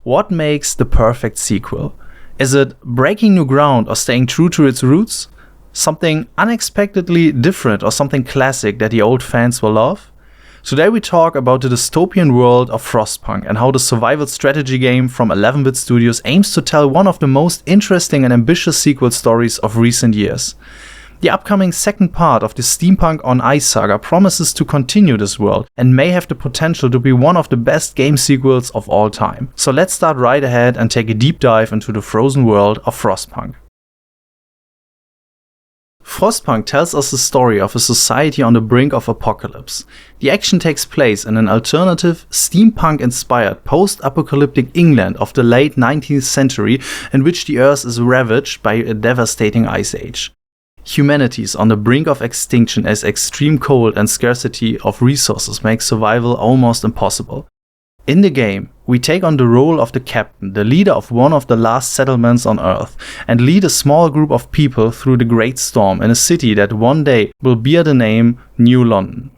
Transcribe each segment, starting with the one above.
What makes the perfect sequel? Is it breaking new ground or staying true to its roots? Something unexpectedly different or something classic that the old fans will love? Today we talk about the dystopian world of Frostpunk and how the survival strategy game from 11-bit Studios aims to tell one of the most interesting and ambitious sequel stories of recent years. The upcoming second part of the Steampunk on Ice saga promises to continue this world and may have the potential to be one of the best game sequels of all time. So let's start right ahead and take a deep dive into the frozen world of Frostpunk. Frostpunk tells us the story of a society on the brink of apocalypse. The action takes place in an alternative, steampunk-inspired post-apocalyptic England of the late 19th century in which the Earth is ravaged by a devastating ice age. Humanity is on the brink of extinction as extreme cold and scarcity of resources make survival almost impossible. In the game, we take on the role of the captain, the leader of one of the last settlements on Earth, and lead a small group of people through the Great Storm in a city that one day will bear the name New London.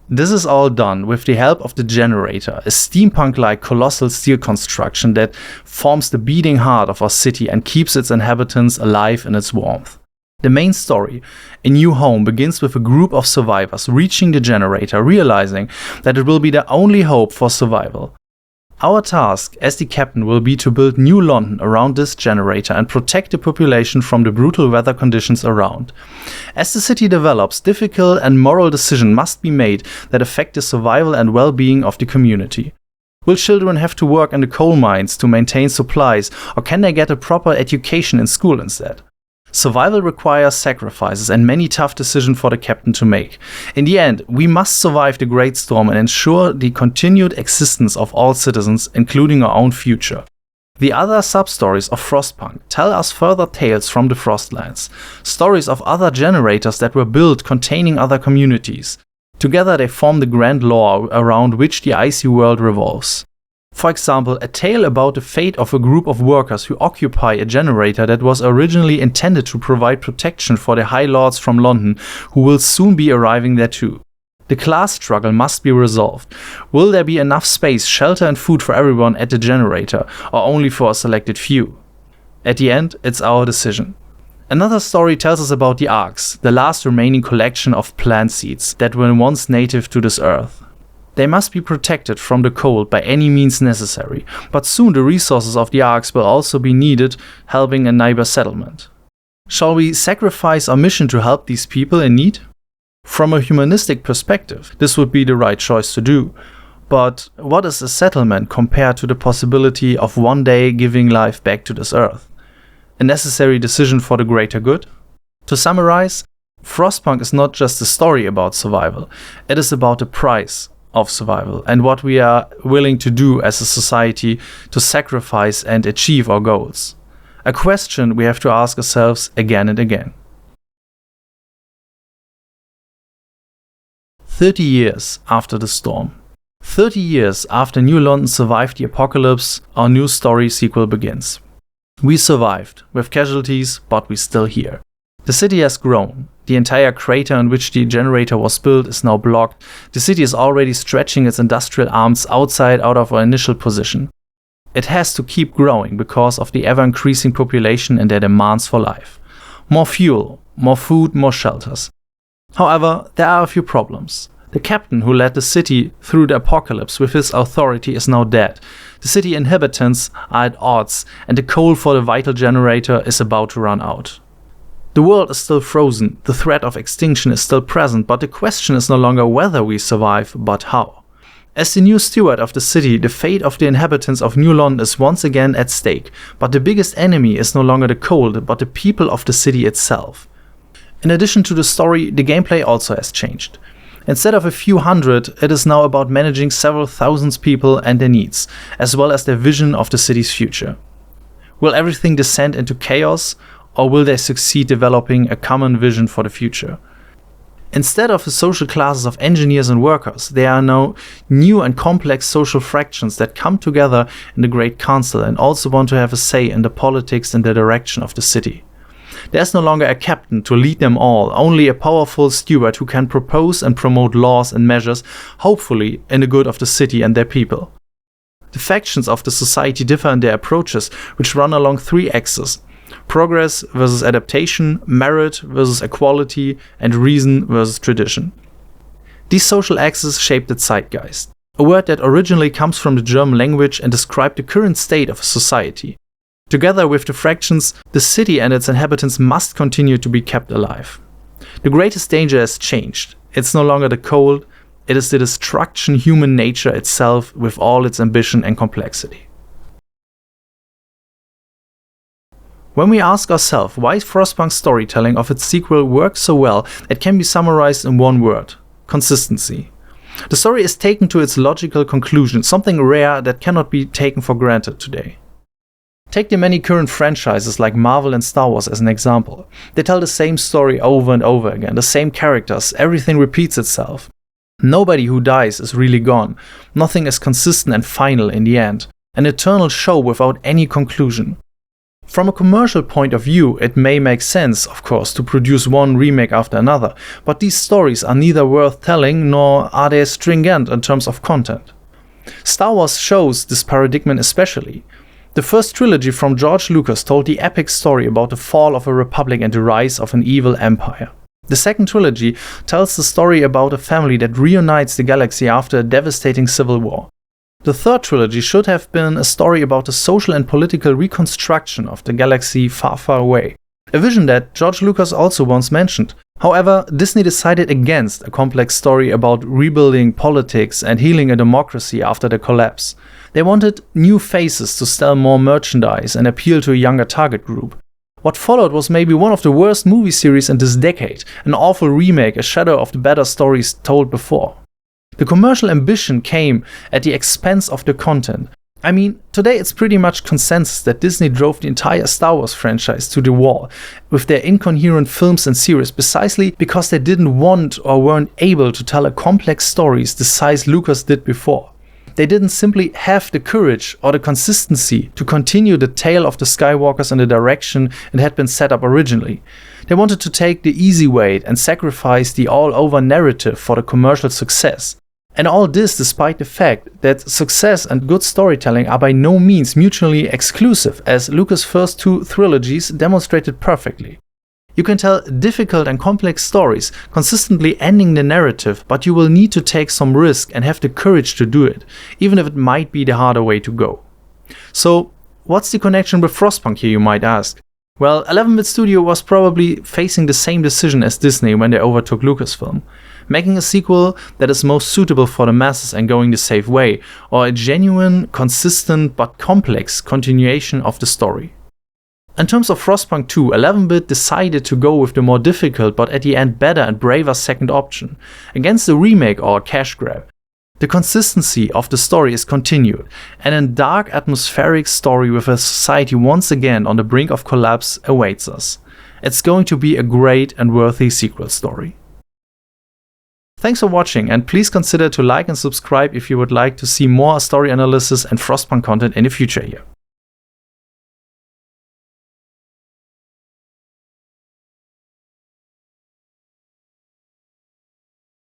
This is all done with the help of the generator, a steampunk-like colossal steel construction that forms the beating heart of our city and keeps its inhabitants alive in its warmth. The main story, A New Home, begins with a group of survivors reaching the generator, realizing that it will be their only hope for survival. Our task as the captain will be to build New London around this generator and protect the population from the brutal weather conditions around. As the city develops, difficult and moral decisions must be made that affect the survival and well-being of the community. Will children have to work in the coal mines to maintain supplies, or can they get a proper education in school instead? Survival requires sacrifices and many tough decisions for the captain to make. In the end, we must survive the Great Storm and ensure the continued existence of all citizens, including our own future. The other sub-stories of Frostpunk tell us further tales from the Frostlands, stories of other generators that were built containing other communities. Together they form the grand lore around which the icy world revolves. For example, a tale about the fate of a group of workers who occupy a generator that was originally intended to provide protection for the High Lords from London, who will soon be arriving there too. The class struggle must be resolved. Will there be enough space, shelter and food for everyone at the generator, or only for a selected few? At the end, it's our decision. Another story tells us about the Arks, the last remaining collection of plant seeds that were once native to this earth. They must be protected from the cold by any means necessary, but soon the resources of the Arks will also be needed, helping a neighbor settlement. Shall we sacrifice our mission to help these people in need? From a humanistic perspective, this would be the right choice to do. But what is a settlement compared to the possibility of one day giving life back to this earth? A necessary decision for the greater good? To summarize, Frostpunk is not just a story about survival, it is about the price of survival and what we are willing to do as a society to sacrifice and achieve our goals. A question we have to ask ourselves again and again. 30 years after the storm. 30 years after New London survived the apocalypse, our new story sequel begins. We survived, with casualties, but we're still here. The city has grown. The entire crater in which the generator was built is now blocked. The city is already stretching its industrial arms out of our initial position. It has to keep growing because of the ever-increasing population and their demands for life. More fuel, more food, more shelters. However, there are a few problems. The captain who led the city through the apocalypse with his authority is now dead. The city inhabitants are at odds, and the coal for the vital generator is about to run out. The world is still frozen, the threat of extinction is still present, but the question is no longer whether we survive, but how. As the new steward of the city, the fate of the inhabitants of New London is once again at stake, but the biggest enemy is no longer the cold, but the people of the city itself. In addition to the story, the gameplay also has changed. Instead of a few hundred, it is now about managing several thousands people and their needs, as well as their vision of the city's future. Will everything descend into chaos? Or will they succeed developing a common vision for the future? Instead of the social classes of engineers and workers, there are now new and complex social fractions that come together in the Great Council and also want to have a say in the politics and the direction of the city. There's no longer a captain to lead them all, only a powerful steward who can propose and promote laws and measures, hopefully in the good of the city and their people. The factions of the society differ in their approaches, which run along three axes: progress versus adaptation, merit versus equality, and reason versus tradition. These social axes shape the zeitgeist, a word that originally comes from the German language and described the current state of a society. Together with the fractions, the city and its inhabitants must continue to be kept alive. The greatest danger has changed. It's no longer the cold, it is the destruction human nature itself with all its ambition and complexity. When we ask ourselves why Frostpunk's storytelling of its sequel works so well, it can be summarized in one word: consistency. The story is taken to its logical conclusion, something rare that cannot be taken for granted today. Take the many current franchises like Marvel and Star Wars as an example. They tell the same story over and over again, the same characters, everything repeats itself. Nobody who dies is really gone. Nothing is consistent and final in the end. An eternal show without any conclusion. From a commercial point of view, it may make sense, of course, to produce one remake after another, but these stories are neither worth telling nor are they stringent in terms of content. Star Wars shows this paradigm especially. The first trilogy from George Lucas told the epic story about the fall of a republic and the rise of an evil empire. The second trilogy tells the story about a family that reunites the galaxy after a devastating civil war. The third trilogy should have been a story about the social and political reconstruction of the galaxy far, far away. A vision that George Lucas also once mentioned. However, Disney decided against a complex story about rebuilding politics and healing a democracy after the collapse. They wanted new faces to sell more merchandise and appeal to a younger target group. What followed was maybe one of the worst movie series in this decade, an awful remake, a shadow of the better stories told before. The commercial ambition came at the expense of the content. I mean, today it's pretty much consensus that Disney drove the entire Star Wars franchise to the wall with their incoherent films and series precisely because they didn't want or weren't able to tell a complex stories the size Lucas did before. They didn't simply have the courage or the consistency to continue the tale of the Skywalkers in the direction it had been set up originally. They wanted to take the easy way and sacrifice the all-over narrative for the commercial success. And all this despite the fact that success and good storytelling are by no means mutually exclusive, as Lucas' first two trilogies demonstrated perfectly. You can tell difficult and complex stories, consistently ending the narrative, but you will need to take some risk and have the courage to do it, even if it might be the harder way to go. So, what's the connection with Frostpunk here, you might ask? Well, 11-bit Studio was probably facing the same decision as Disney when they overtook Lucasfilm. Making a sequel that is most suitable for the masses and going the safe way, or a genuine, consistent but complex continuation of the story. In terms of Frostpunk 2, 11-bit decided to go with the more difficult but at the end better and braver second option, against a remake or a cash grab. The consistency of the story is continued, and a dark atmospheric story with a society once again on the brink of collapse awaits us. It's going to be a great and worthy sequel story. Thanks for watching, and please consider to like and subscribe if you would like to see more story analysis and Frostpunk content in the future here.